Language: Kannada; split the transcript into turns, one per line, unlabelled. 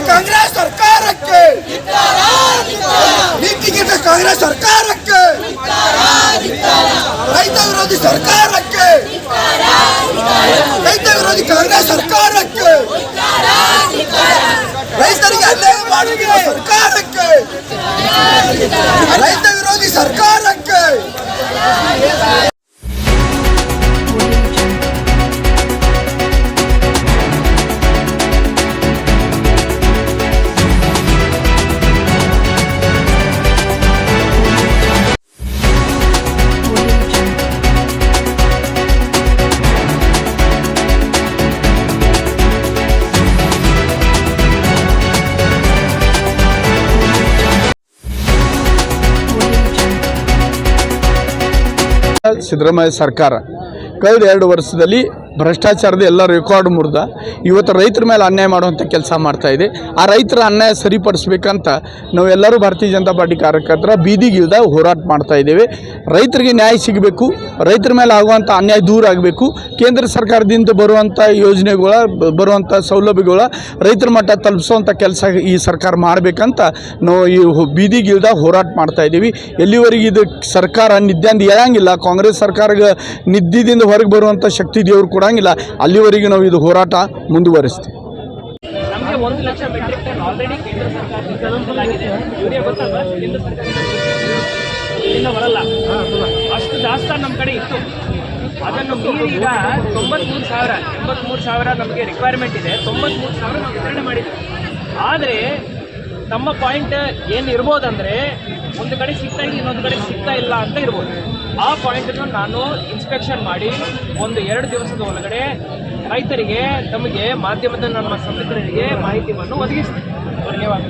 ಕಾಂಗ್ರೆಸ್ ಸರ್ಕಾರಕ್ಕೆ ನೀತಿಗೆಟ್ಟ ಕಾಂಗ್ರೆಸ್ ಸರ್ಕಾರಕ್ಕೆ ರೈತ ವಿರೋಧಿ ಸರ್ಕಾರಕ್ಕೆ ರೈತ ವಿರೋಧಿ ಕಾಂಗ್ರೆಸ್ ಸರ್ಕಾರಕ್ಕೆ ರೈತರಿಗೆ ಅನ್ಯಾಯ ಮಾಡುತ್ತಿರುವ ಸರ್ಕಾರಕ್ಕೆ ರೈತ ವಿರೋಧಿ ಸರ್ಕಾರಕ್ಕೆ
ಸಿದ್ದರಾಮಯ್ಯ ಸರ್ಕಾರ ಕಳೆದ 2 ವರ್ಷದಲ್ಲಿ ಭ್ರಷ್ಟಾಚಾರದ ಎಲ್ಲ ರೆಕಾರ್ಡ್ ಮುರಿದ ಇವತ್ತು ರೈತರ ಮೇಲೆ ಅನ್ಯಾಯ ಮಾಡುವಂಥ ಕೆಲಸ ಮಾಡ್ತಾ ಇದೆ. ಆ ರೈತರ ಅನ್ಯಾಯ ಸರಿಪಡಿಸ್ಬೇಕಂತ ನಾವೆಲ್ಲರೂ ಭಾರತೀಯ ಜನತಾ ಪಾರ್ಟಿ ಕಾರ್ಯಕರ್ತರ ಬೀದಿಗಿಳಿದ ಹೋರಾಟ ಮಾಡ್ತಾ ಇದ್ದೇವೆ. ರೈತರಿಗೆ ನ್ಯಾಯ ಸಿಗಬೇಕು, ರೈತರ ಮೇಲೆ ಆಗುವಂಥ ಅನ್ಯಾಯ ದೂರ ಆಗಬೇಕು. ಕೇಂದ್ರ ಸರ್ಕಾರದಿಂದ ಬರುವಂಥ ಯೋಜನೆಗಳ ಬರುವಂಥ ಸೌಲಭ್ಯಗಳ ರೈತರ ಮಟ್ಟ ತಲುಪಿಸುವಂಥ ಕೆಲಸ ಈ ಸರ್ಕಾರ ಮಾಡಬೇಕಂತ ನಾವು ಈ ಬೀದಿಗಿಳಿದ ಹೋರಾಟ ಮಾಡ್ತಾ ಇದ್ದೀವಿ. ಎಲ್ಲಿವರೆಗೆ ಇದು ಸರ್ಕಾರ ನಿದ್ದಿಂದ ಹೇಳಂಗಿಲ್ಲ, ಕಾಂಗ್ರೆಸ್ ಸರ್ಕಾರಕ್ಕೆ ನಿದ್ದಿಂದ ಹೊರಗೆ ಬರುವಂಥ ಶಕ್ತಿ ದೇವರು ಕೊಡಂಗಿಲ್ಲ, ಅಲ್ಲಿವರೆಗೆ ನಾವು ಇದು ಹೋರಾಟ ಮುಂದುವರಿಸ್ತೀವಿ.
ನಮಗೆ 1 ಲಕ್ಷ ಮೆಟ್ರಿಕ್ ಟನ್ ಆಲ್ರೆಡಿ ಕೇಂದ್ರ ಸರ್ಕಾರದಿಂದ ತಲುಪಿಸಲಾಗಿದೆ. ಯೂರಿಯಾ ಗೊತ್ತಲ್ವಾ, ಕೇಂದ್ರ ಸರ್ಕಾರದಿಂದ ಬರಲ್ಲ, ಅಷ್ಟು ದಾಸ್ತಾನು ನಮ್ಮ ಕಡೆ ಇತ್ತು. ಅದನ್ನು ಮೀರಿ ಈಗ 93,000 ನಮಗೆ ರಿಕ್ವೈರ್ಮೆಂಟ್ ಇದೆ. 93,000 ನಾವು ವಿತರಣೆ ಮಾಡಿದ್ದೀವಿ. ಆದರೆ ನಮ್ಮ ಪಾಯಿಂಟ್ ಏನು ಇರ್ಬೋದಂದರೆ, ಒಂದು ಕಡೆ ಸಿಗ್ತಾ ಇದೆ, ಇನ್ನೊಂದು ಕಡೆ ಸಿಗ್ತಾ ಇಲ್ಲ ಅಂತ ಇರ್ಬೋದು. ಆ ಪಾಯಿಂಟನ್ನು ನಾನು ಇನ್ಸ್ಪೆಕ್ಷನ್ ಮಾಡಿ 1-2 ದಿವಸದ ಒಳಗಡೆ ರೈತರಿಗೆ, ತಮಗೆ ಮಾಧ್ಯಮದ ನಮ್ಮ ಸಂಘಟನೆಗಳಿಗೆ ಮಾಹಿತಿಯನ್ನು ಒದಗಿಸ್ತೀನಿ. ಧನ್ಯವಾದ.